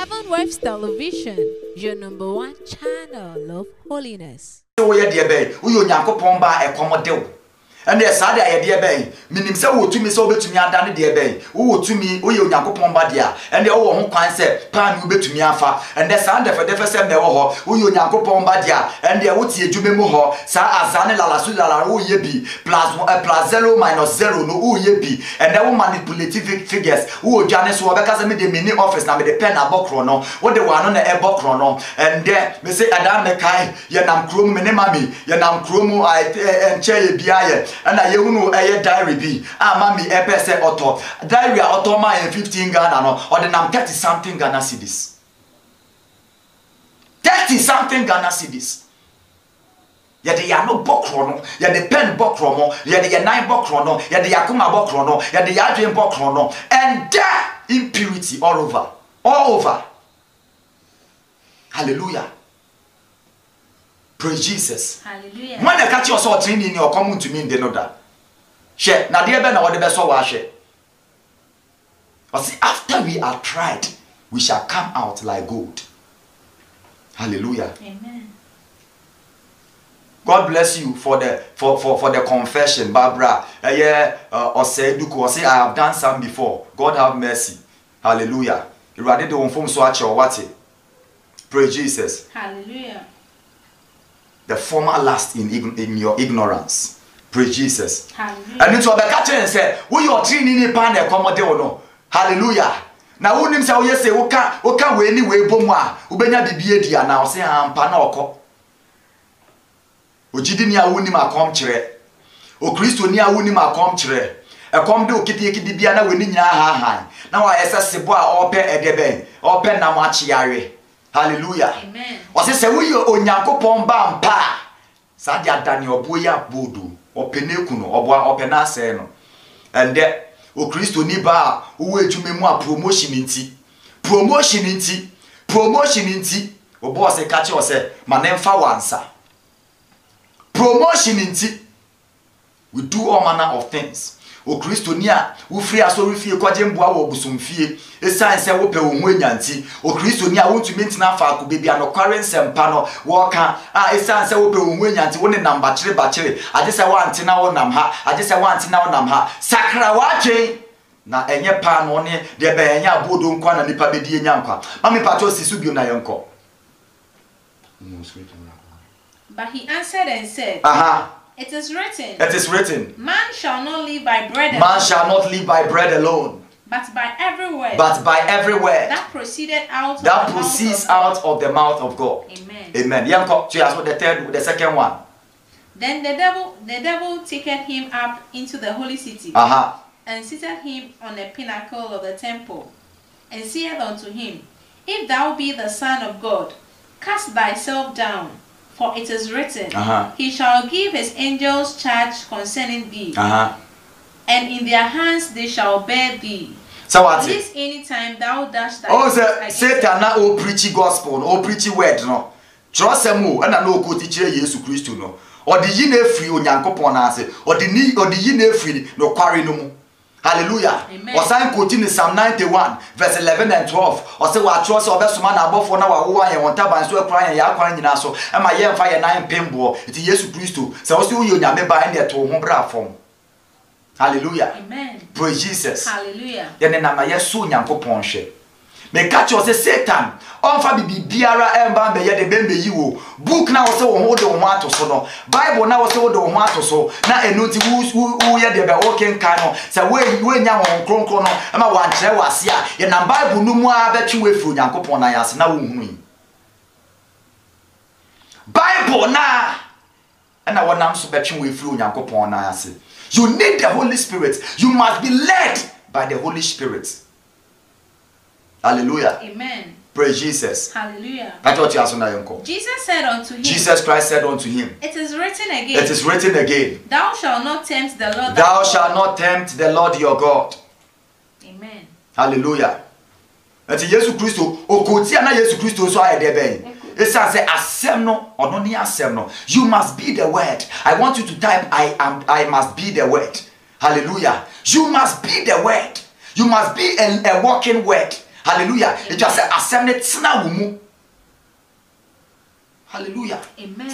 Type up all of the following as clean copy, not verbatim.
Heaven Waves Television, your number one channel of holiness. And there's sad idea bay, meaning so to me so to me and done dear bay, who to me, we Yakopon Badia, and the old concept, pan will be to me afa, and the sound of the first time who Yakopon Badia, and the Uti Jumemoho, Sa Azana la Sula, who ye be, plus 0 minus 0, no, who ye be, and the manipulative figures, who Janice Wabaka made the mini office now with the pen a bokrono, what they were on the air bokrono, and there, me say Adam Mekai, Yanam Krum, Menemami, Yanam Krumu, and Che Biaye. And I know a diary be. Mammy, a person auto. Diary auto my 15 Ghana or the name 30 something Ghana cedis. 30 something Ghana cedis. Yet they are no bokrono, yet the pen bokrono, yet the 9 bokrono, yet the Yakuma bokrono, yet the Adrian bokrono, and that impurity all over. All over. Hallelujah. Praise Jesus. Hallelujah. When they catch your sword training, you're coming to me in the know share. Now, dear Ben, what the best of our share. But see, after we are tried, we shall come out like gold. Hallelujah. Amen. God bless you for the confession, Barbara. Or say, Duko, say, I have done some before. God have mercy. Hallelujah. You rather don't form so at your what? Praise Jesus. Hallelujah. The former last in your ignorance. Praise Jesus. Hallelujah. And into a catcher and said, we are training in pan accommodate or no. Hallelujah. Now, who himself yes say, okay, we anyway, Bomwa, Ubenya Bidia now say, I'm panoko. Ujidinia unima comtre. O Christo nia unima comtre. A comdo kitty dibiana winning ya ha. Now I assess the boy open a debe, open namachiare. Hallelujah. Amen. Ose se we Onyankopon ba mpa. Sadia Daniel boya bodu. Openekuno oboa opena se no. And there o Kristo ni ba wo adwuma mu a promotion nti. Promotion nti. Obo se ka che o se manemfa wansa. Promotion nti. We do all manner of things. O Kristo ni a wo free asori fie kwajemboa wo busumfie esan se wo pe wo nyanti o Kristo ni a wontumi ntina fa ko bebi anokware nsempa no wo ka esan se wo pe wo nyanti wo ne namba kire ba kire ade se wa ntina wo nam ha ade se wa ntina wo nam ha sakra wa twen na enye pa no ne de be enye abodo nkwa na nipa be die nyankwa mami pato sisu bio na yenko. But he answered and said, It is written. It is written. Man shall not live by bread alone. Man shall not live by bread alone. But by every word. But by every word. That proceeded out. That proceeds out of the mouth of God. Amen. Amen. Yanko, so that's the second one. Then the devil taken him up into the holy city. And seated him on a pinnacle of the temple, and said unto him, If thou be the Son of God, cast thyself down. For it is written, He shall give his angels charge concerning thee, and in their hands they shall bear thee. So what? This any time thou dash thy Satan na o preach gospel, o preach word no. Trust him and na no ko teach Jesus Christ no. Or the yi na free Onyankopon na ase, or the yi na free no kware no mu. Hallelujah. Osan continue Psalm 91 verse 11 and 12. Or say wa trust obesoma na abofo na wa wo ayen wonta ban so akran ya akran nyina so. E ma ye mfa ye nan pembo. Iti Yesu Kristo. Se wo se wo nyame ba en de to ho bra fom. Hallelujah. Amen. Praise Jesus. Hallelujah. Ye ne na ma ye so Nyankopon hwe. Me catch you say Satan on fa bibi biara emba be ye de bembe yi wo book na wo se wo ho de wo ato so no Bible na wo se wo de wo ato so na enuti wo ye de be oken kan no se we nya won kronkron no e ma wan kire wase a ye na Bible no mu a be twi we fru Nyankopon na yase na wo hunu yi Bible na na wo nam so be twi we fru Nyankopon na yase. You need the Holy Spirit. You must be led by the Holy Spirit. Hallelujah. Amen. Praise Jesus. Hallelujah. Jesus said unto him. Jesus Christ said unto him. It is written again. It is written again. Thou shalt not tempt the Lord. Thou shalt not tempt the Lord your God. Amen. Hallelujah. Ati Yesu Kristo okoti ana Yesu Kristo so ayede ben. Esa say asem no ono ni asem no. You must be the word. I want you to type I must be the word. Hallelujah. You must be the word. You must be a walking word. Hallelujah. It just say assembly tina wumu. Hallelujah. Amen.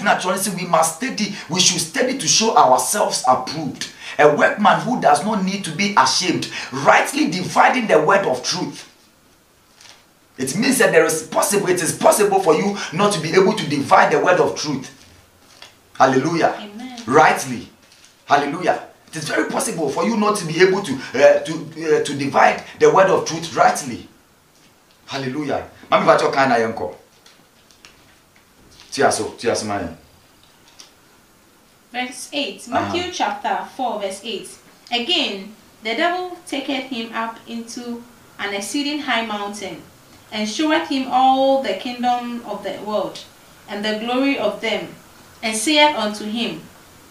We must study. We should study to show ourselves approved. A workman who does not need to be ashamed, rightly dividing the word of truth. It means that it is possible for you not to be able to divide the word of truth. Hallelujah. Amen. Rightly. Hallelujah. It is very possible for you not to be able to divide the word of truth rightly. Hallelujah. Mami vacho kana yanko. Tiaso man. Verse 8. Matthew chapter 4 verse 8. Again, the devil taketh him up into an exceeding high mountain, and showeth him all the kingdom of the world, and the glory of them, and saith unto him,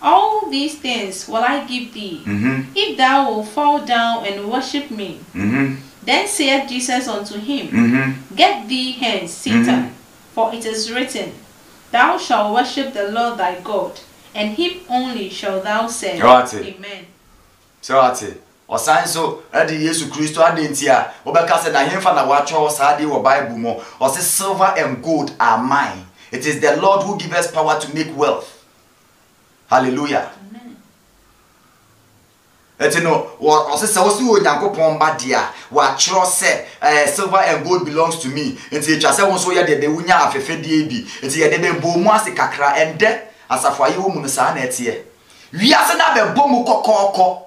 All these things will I give thee, if thou wilt fall down and worship me. Then saith Jesus unto him, Get thee hence, Satan, for it is written, Thou shalt worship the Lord thy God, and him only shalt thou serve. Amen. So Osan so edi Yesu Kristo adentia obeka se na hemfa na wacho saade wo Bible mo o se silver and gold are mine. It is the Lord who gives us power to make wealth. Hallelujah. Amen. Etino o se so Onyankopon ba dia wa chro se silver and gold belongs to me. Enti etwa se won so ye de wunya afefedie bi. Enti ye de be bomu ase kakra ende asafaye wo mu no sa na etie. Wiase na be bomu kokoko.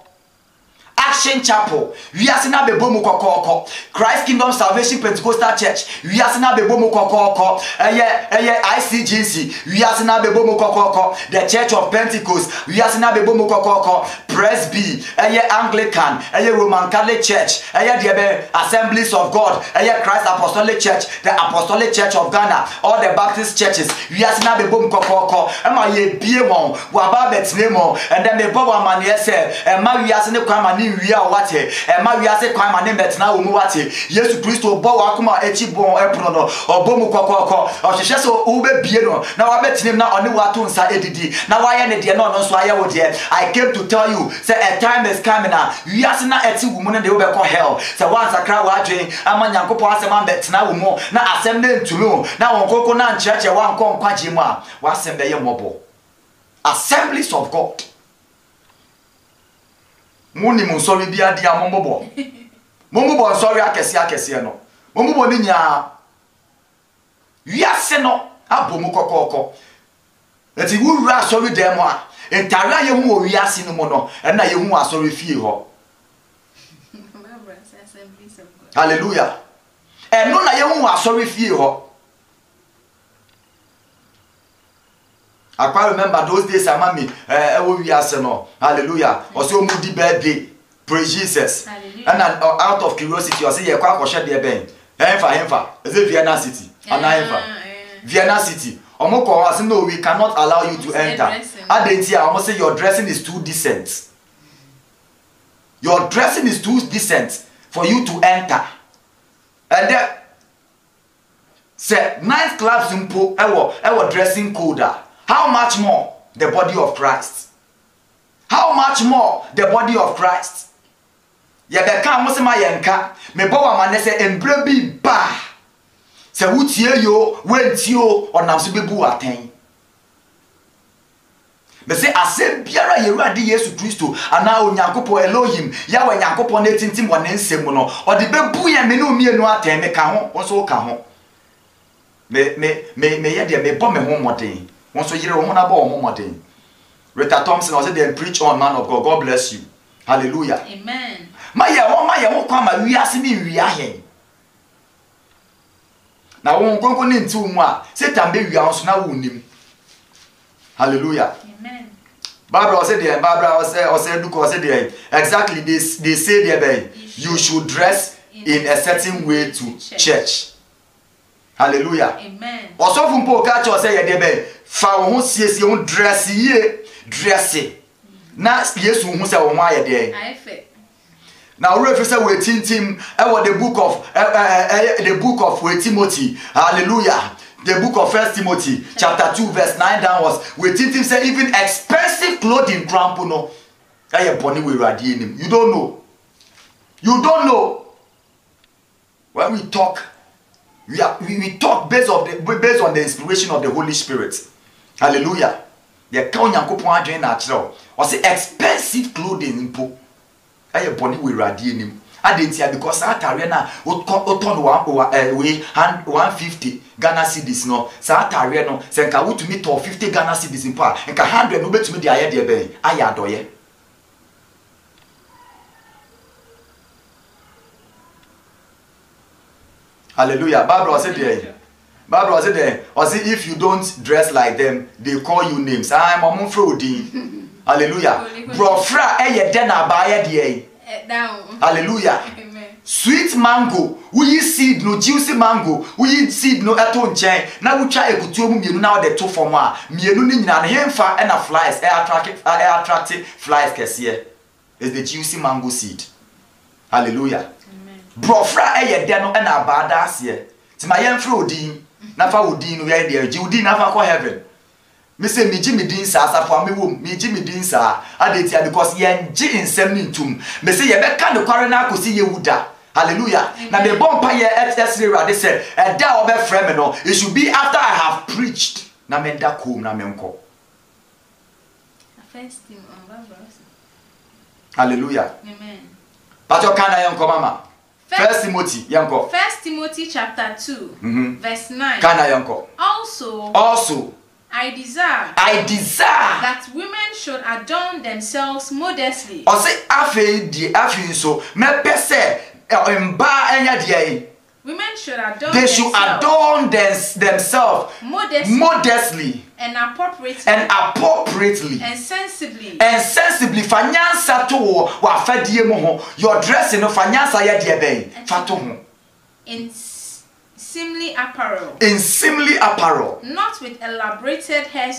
Action Chapel, we are sina bebomu kokoko. Christ Kingdom Salvation Pentecostal Church, we are sina bebomu kokoko. ICGC, we are sina bebomu kokoko. The Church of Pentecost, we are sina bebomu kokoko. Presby, Anglican, Roman Catholic Church, the Assemblies of God, Christ Apostolic Church, the Apostolic Church of Ghana, all the Baptist churches, we are sina bebomu kokoko. Emma ye biemon, wababet nemo, and then the Boba Maniese, and Maria Sene Kwamani. We are what and Maria said, Quite my name at now, Muati. Yes, to Christo, Boakuma, Echibon, Eprono, or Bomu Coco, or Sheso Ube Bieno. Now I met him now on the Watun Saedi. Now I am the no, so I came to tell you, say a time is coming now. We are not at 2 women, they will call hell. So once I cry watching, I'm on Yanko Passaman, that's now more. Now assembling to know. Now on Coconan Church, I want come Quajima. What's in the mobile? Assemblies of God. Muni musori bia dia mombo. Mombo sorry akese no. Mombo ni nya. Wiase no abomu kokoko. Eti wura sorry dem a entare ye hu wiase no mo no na ye hu asori fie ho. Hallelujah. Eno na ye hu asori fie ho. I quite remember those days, Amami, hallelujah. Also, Moody birthday, praise Jesus. Hallelujah. And out of curiosity, I say, you're quite sure they're being. Hemfa, is it Vienna City? Vienna City. Omoko, I say, no, we cannot allow you to enter. I didn't hear, I must say, your dressing is too decent. Your dressing is too decent for you to enter. And then, say, nice clubs in Po, our dressing code. How much more the body of Christ? How much more the body of Christ? Yabeka musema yenka me bo wa manese embre bi ba se wutie yo wentio onam so bebu aten me se asem biara yerade Yesu Kristo ana Onyankopon Elohim ya wa Nyankopon na tintim wona nsem no ode bebu ya me no mienu aten me ka ho wonso ka ho me ye de me bo me ho moden. Once a year, Rita Thompson, I said, they preach on, man of God. God bless you. Hallelujah. Amen. My come, we are seeing we are here. Now, won't go into moi. Satan be we are now him. Hallelujah. Amen. Barbara said there, Barbara said, Duke said there. Exactly, they say there, you should dress in a certain way to church. Hallelujah. Amen. Also from po catch or say ye fa ho siesie ho dress na Yesu hu say wo ma ye de now we say we tintim the book of Timothy. Hallelujah. The book of 1 Timothy chapter 2 verse 9 downwards we tintim say even expensive clothing cramp no aye boni we radie nim. You don't know when we talk, we talk based on the inspiration of the Holy Spirit. Hallelujah. The count Yankopon adwen na achiro. O say expensive clothing impo. Aye boni we radie nim. Adentia because atare na o ton 150 Ghana cedis no. Sa atare no se nka wotumi to 50 Ghana cedis impo a nka 100 no betumi de aye de ben. Aye adoye. Hallelujah. Bible said there. Bible said there. Or see if you don't dress like them, they call you names. I'm a mumfrodi. Hallelujah. Brofra eye den abaye de. Down. Hallelujah. Amen. Sweet mango. We seed no juicy mango. We seed no eto nchen. Na we try ekutuo mu mienu na de to form a. Mienu ni nyina na hemfa na flies. Attractive flies kese. Is the juicy mango seed. Hallelujah. Brofra eye de no na abada ase ti ma yemfra odin na fa odin no ye de ji odin na fa ko heaven me say me ji me din sa asafo me wom me ji me din sa adetia because yen ji nsem ni ntum me say ye be ka ne kware na akosi ye wuda. Hallelujah. Na me bompa ye extra rade say e da obe frame me no it should be after I have preached na me da kom na me nko. Hallelujah. Amen. Pastor kana yenko mama. First Timothy, yanko. 1 Timothy chapter 2, verse 9. Kana yanko. Also, I desire that women should adorn themselves modestly. O say afi so me pese mba enya de. Women should adorn themselves modestly and appropriately and sensibly fanyansa to wa fadie mo ho your dressing no fanyansa ye de ben fato ho in seemly apparel, not with elaborated hair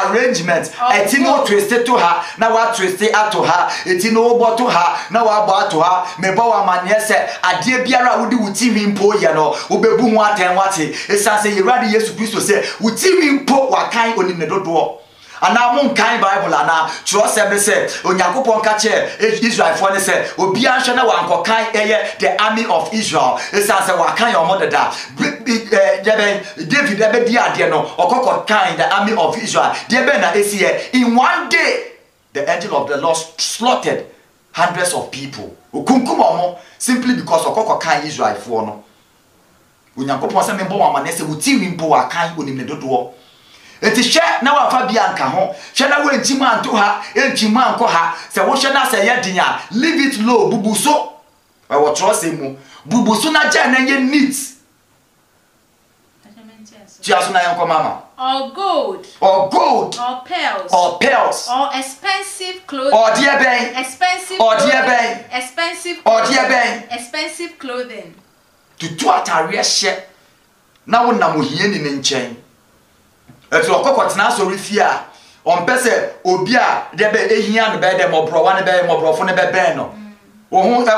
arrangements. Etino twisted to her, now what twisted to her, etino bought to her, now I bought to her, me bow man yes, a dear biara would do with team in po yano, ubebu what and what it is. I say, you rather yes to Christ say, with team in po what kind on in the door. And now one kind Bible and now trust every say on Yakupon catcher Israel for say Obian Shana Wanko kind the army of Israel. It's as a wakan your mother da David Ebediano or Coco kind the army of Israel. Debena is here in one day the angel of the Lord slaughtered hundreds of people. Ukunkumomo simply because of Coco kind Israel for no. Unyakopon se membo amanese uti wimpo wakan onim ne dodo. Eti hwe na wa fa bia nka ho hwe na we ntima anto ha entima anko ha se wo hwe na se ye din a leave it low bubuso e wo tro se mu bubuso na ja na ye neat just na yanko mama or gold or pearls or expensive clothing or dear ben expensive clothing to atare hye na wo na mo hie ni nchen. Eto okokotena so refia on pese obi a de be ehia no be de mobro wa ne be mobrofo ne be ben no wo hu e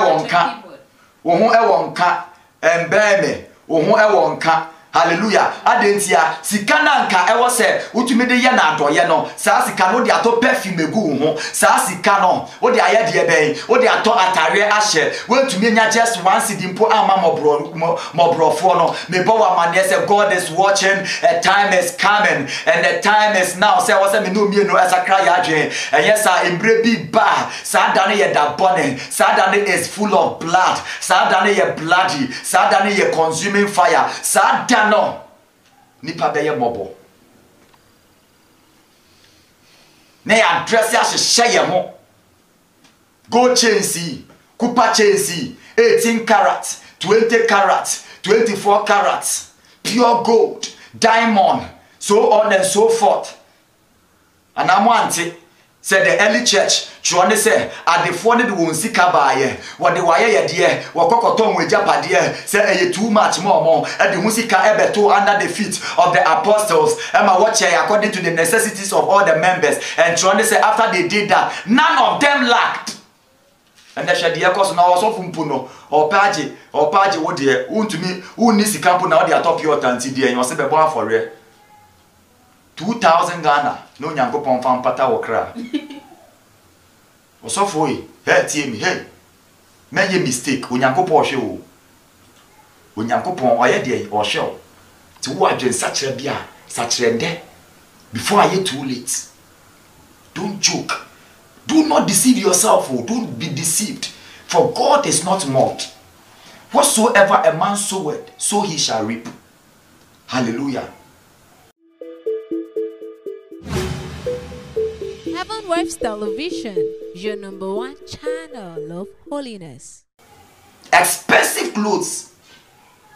wonka embeme wo hu e wonka. Hallelujah. Adentia sikana nka ewo se utumi de ye na adoye no sa sika no de ato perfume egu ho sa sika no wo de aye de ben wo de ato atare ahye wo tumi nya just one cedi mpo ama mobrofo no me bo wa mane say God is watching, a time is coming and the time is now. Say wo say me no mienu esakra ya adwen yes embre bi ba sa da ne ye da bone sa da ne is full of blood sa da ne ye bloody sa da ne ye consuming fire sa da no nipa beye mobo na ya dress ya hye ho gold chain si copper chain si 18 carats 20 carats 24 carats pure gold diamond so on and so forth. And I'm wanting said the early church trying to say at the phone the won sika baye what the wire ye de wakokoton we japade say too much more and the musika ebeto under the feet of the apostles Emma watch according to the necessities of all the members and trying to say after they did that none of them lacked. And that shadi yakos na waso fumpuno or paji wo de untumi unni sika mpo na wo de atop your tanti de en se bebo afore 2,000 Ghana no nyankopon fan pata wo kra. Osofo yi, hey tie mi hey. May ye mistake. Onyankopon hwe o. Onyankopon oye dey o hwe o. Ti wo adwen sachere bia, sachere nde. Before I get too late. Don't joke. Do not deceive yourself. Don't be deceived. For God is not mocked. Whatsoever a man soweth, so he shall reap. Hallelujah. Heaven Waves Television, your #1 channel of holiness. Expensive clothes.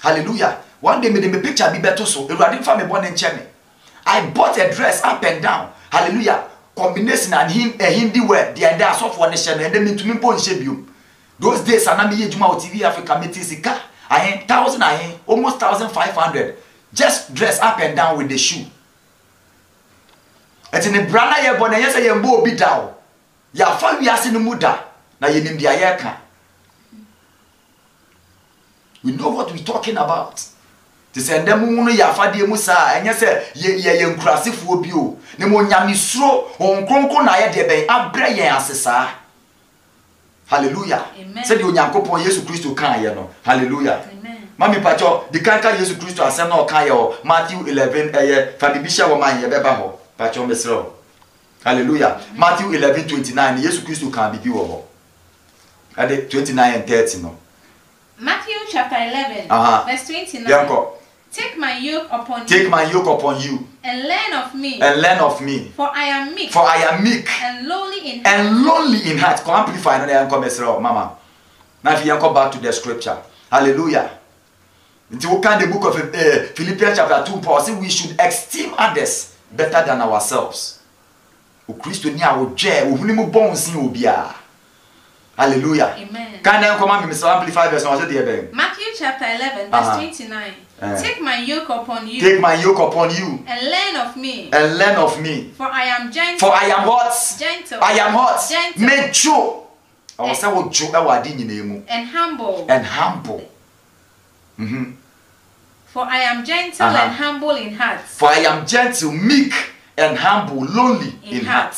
Hallelujah. One day me picture be better so. I bought a dress up and down. Hallelujah. Combination and a Hindi word. The idea of one nation and then to me point shebium. Those days I am Juma TV Africa metisika. I 1,000 almost 1,500. Just dress up and down with the shoe. It's in the brana ye born yes ye mbo bi down. Ya fa wiase no muda na ye nim dia ye ka. We know what we're talking about. To send them no ya fa de mu sa enye se ye nkurasefo bi o. Ne mo nyame suro on kronkron na ye de ben abre yen asesa. Hallelujah. Say the Onyankopon Yesu Kristo kan ye no. Hallelujah. Amen. Mami pacho the kanka Yesu Kristo asem na o kan ye o Matthew 11 fa bibisha wo man ye beba ho. Pacho mesro. Hallelujah. Matthew 11:29 Yesu Kristo kan bibi wo ho. Ade 29 and 30 no. Matthew chapter 11 verse 29. Yanko. Take my yoke upon you. Take my yoke upon you. And learn of me. And learn of me. For I am meek. For I am meek. And lowly in heart. And lonely in heart. Come amplify no yanko mesro mama. Now if you yanko back to the scripture. Hallelujah. Until we can the book of Philippians chapter 2 Paul says we should esteem others better than ourselves. O Christo ni awo je o huni mu bon sin obia. Hallelujah. Amen. Can I come and amplify verse no say Matthew chapter 11 verse 29. Take my yoke upon you. Take my yoke upon you. And learn of me. And learn of me. For I am gentle. For I am what? Gentle. I am what? Gentle. Mecho. I was say what jo e wa di nyina mu. And humble. And humble. For I am gentle and humble in heart. For I am gentle, meek, and humble, lonely in heart.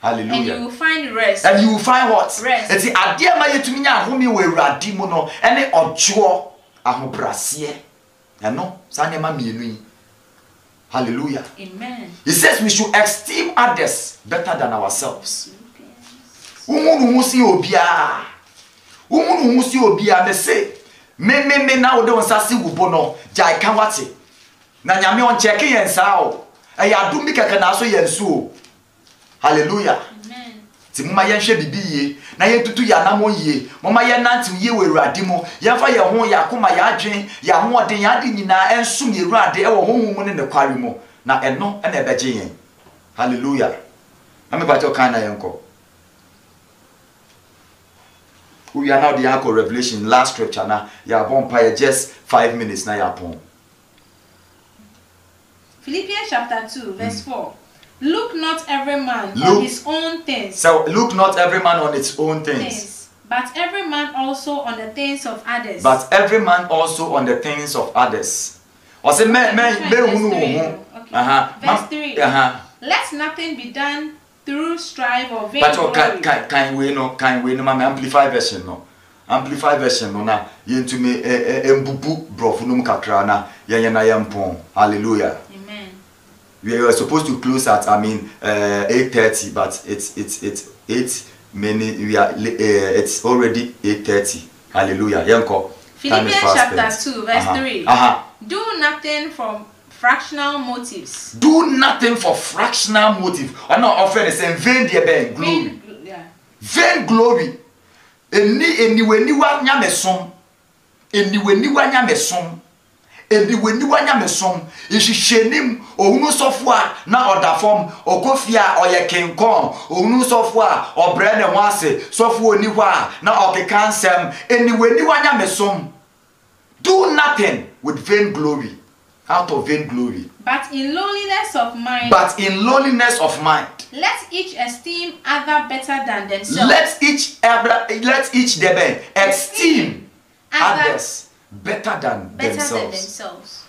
Hallelujah. And you will find rest. And you will find what? Rest. And see, adia ma yetumi nya ahomi we urade mu no, ene odwo ahobrase. No, sa nema mienu yi. Hallelujah. Amen. He says we should esteem others better than ourselves. Umunu husi obia. Umunu husi obia me say me na wo de wonsase wubo no jai kan wate. Na nyame on check yen sa o. E ya dumi keke na so yen so. Hallelujah. Amen. Ti mama yen hwe bibi ye na yen tutu ya na mo ye. Mama yen nante ye we urade mo. Yen fa ye ho ya koma ya adwen ya ho oden ya de nyina ensum ye urade e wo honhum mu ne ne kware mo. Na eno e na ebeje yen. Hallelujah. Ame ba to kan na yen ko. We are now the anchor Revelation last scripture now. Ya bon pa just 5 minutes now ya pon. Philippians chapter 2 verse 4. Look not every man on his own things. So look not every man on its own things. But every man also on the things of others. But every man also on the things of others. Or say Verse 3. Let nothing be done through strife or vain glory. But can we no mama amplify version no. Amplify version no na yentume embubu brofunum kakra na yena yempon. Hallelujah. Amen. We were supposed to close at 8:30 but it's 8 minutes we are it's already 8:30. Hallelujah. Yenko. Philippians chapter 2 verse 3. Do nothing from fractional motives. Do nothing for fractional motive. I know often it's vain dear glory. Vain glory. Anyway, nyamesom. Anyway, nyamesom. Anyway, nyamesom. If shenim ohunu sofwa na order form okofia oye kinkon ohunu sofwa obre ne ho ase sofwa oni hwa na okeka nsem anyway nyamesom. Do nothing with vain glory. Out of vain glory. But in lowliness of mind. But in lowliness of mind. Let each esteem other better than themselves. Let each esteem others better than themselves.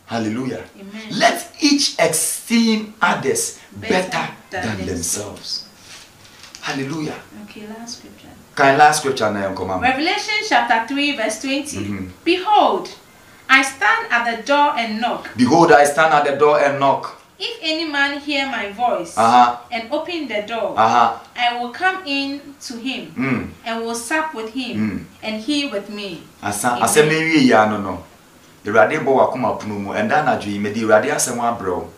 Hallelujah. Amen. Let each esteem others better than themselves. Hallelujah. Okay, last scripture. Can last scripture now come on? Revelation chapter 3 verse 20. Behold, I stand at the door and knock. Behold, I stand at the door and knock. If any man hear my voice and open the door, I will come in to him and will sup with him and he with me. Asa me ya no. The radio bo akoma punu mu enda na dwi me di radio asem abro.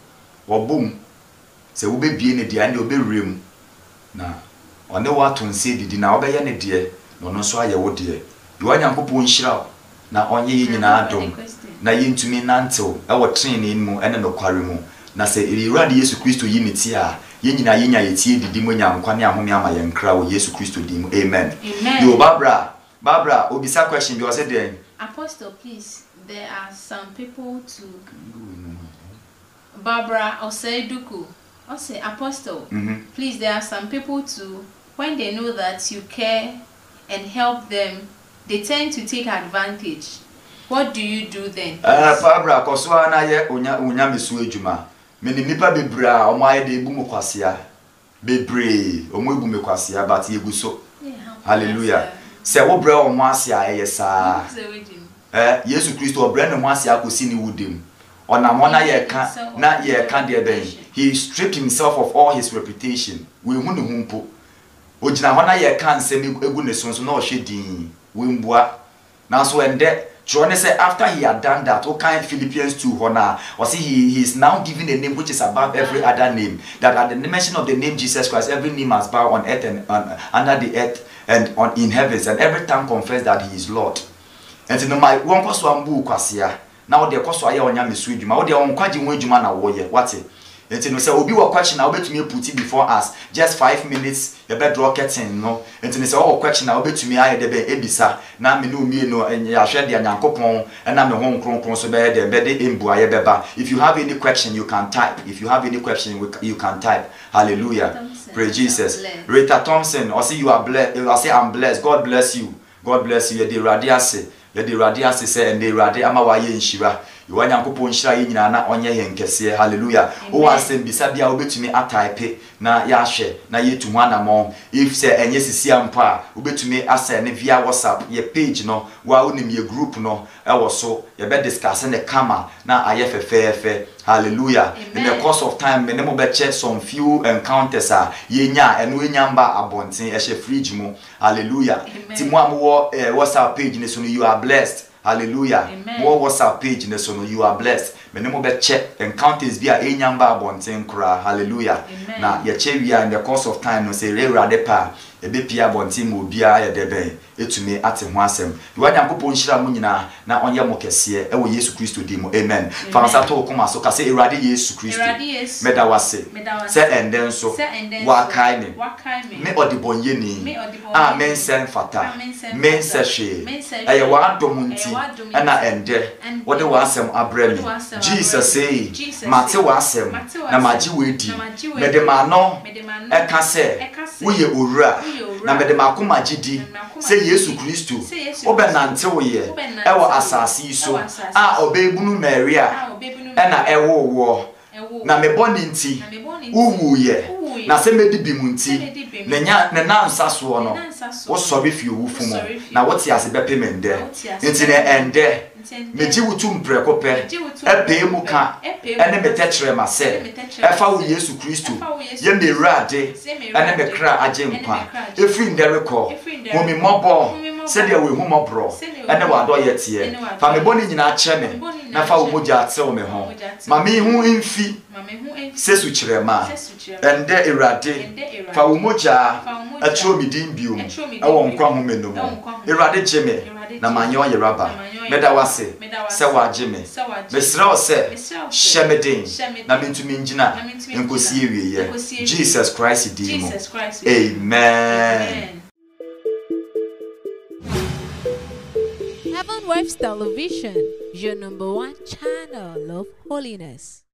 Wo bom. Se wo be bie ne dia ne obewrem. Na one wato nse didi na obeye ne de no no so aye wo de. Yo Nyankopon nhira na onye yi nyina adom. Na yentumi nantew e wo trene mu ene no kware mu. Na se Irade Yesu Kristo yi niti a ye nyina yenya yetie didi mu nyankwa ne ahome ama ye nkra wo Yesu Kristo di mu. Amen. Yo Barbara obisa question bi o say den. Apostle, please, there are some people to Barbara Oseiduku. I say, Apostle, please, there are some people to, when they know that you care and help them, they tend to take advantage. What do you do then? Barbara, koswa na ye unya mesu ejuma. Meni nipa bebra omo aye de ebu mu kwasia. Bebre, omo ebu me kwasia but ye guso. Hallelujah. Se wo bra omo asia eye sa. Yesu Kristo obra ne mo asia akosi ni wudem. Onamona ye kan na ye kan de ben. He stripped himself of all his reputation. We hu ne humpo. Ogina ho na ye kan nsem egu ne sonso na o hwedin. We mbua. Now so ende John said after he had done that, okay, Philippians 2, or see he is now giving a name which is above every other name. That at the mention of the name Jesus Christ, every knee must bow on earth and under the earth and in heavens, and every tongue confess that he is Lord. And so my one koso ambu kwasia. Now the koso aye onya mesu edwuma. Wo de on kwaje won edwuma na wo ye. What it? And so say obi wo question na obetumi put it before us. Just 5 minutes the bed rocketing no. And so say oh question na obetumi aye de be ebisa na me no mie no ya hwe de Nyankopon na me ho nkronkron so be de embu aye beba. If you have any question you can type. If you have any question you can type. Hallelujah. Thompson, praise Jesus. Rita Thompson, I say you are blessed. I say I'm blessed. God bless you. God bless you. The radiance. The radiance say and the radiance ama wa ye nshira. You want Nyankopon nshira ye nyina na onye ye nkese. Hallelujah. O ansem bisa bia obetumi atype na ya hwe na ye tu anamon. If say enye sisi ampa obetumi asa ne via WhatsApp ye page no wa onim ye group no e wo so ye be discuss ne kama na aye fefefe. Hallelujah. Amen. In the course of time, me mo be check some few encounters ye nya enu enyamba abonten e she fridge mu. Hallelujah. Ti mo amwo WhatsApp page ne so no you are blessed. Hallelujah. More WhatsApp page ne so no you are blessed. Me mo be check encounters via enyamba abonten kra. Hallelujah. Amen. Na ye che we in the course of time no say rewrade pa e be pia abonten mo bia ye de ben etumi ate ho asem. You want Nyankopon nhira mu nyina na onye mo kese e wo Yesu Kristo di mu. Amen. Fansa to koma so ka say Irade Yesu Kristo. Meda wase. Se enden so wa kai me odibonye ni. Amen sen fata. Men se hwe. Eye wa adom nti na ende wo de wa asem abrami. Jesus say mate wa asem na maji we di. Mede ma no e ka se wo ye owura na mede ma koma gidi. Say Yesu Kristo obenante wo ye e wo asase so a obebunu Maria e na ewo wo na meboni nti uwu ye na se medi bimu nti ne nansa so no wo sobe fi owufu mo na wo ti ase bepe mende nti ne ende meji wutu mprekope ebe mu ka ene metechere ma se efa wo Yesu Kristo ye me Irade ene me kra agempa efri ndereko mo mi mobo se de we hu mobro ene wa do ye tie fa me boni nyina kire me na fa wo moja atse me ho ma me hu mfi sesu kire ma ende Irade fa wo moja atro mi din biom e wo nkwa hu me no mo Irade jeme na manyo ye raba meda wase se wa jeme mesra o se shemedin na mentumi ngina enkosi ewiye Jesus Christ di mo. Amen. Heaven Waves Television, your #1 channel of holiness.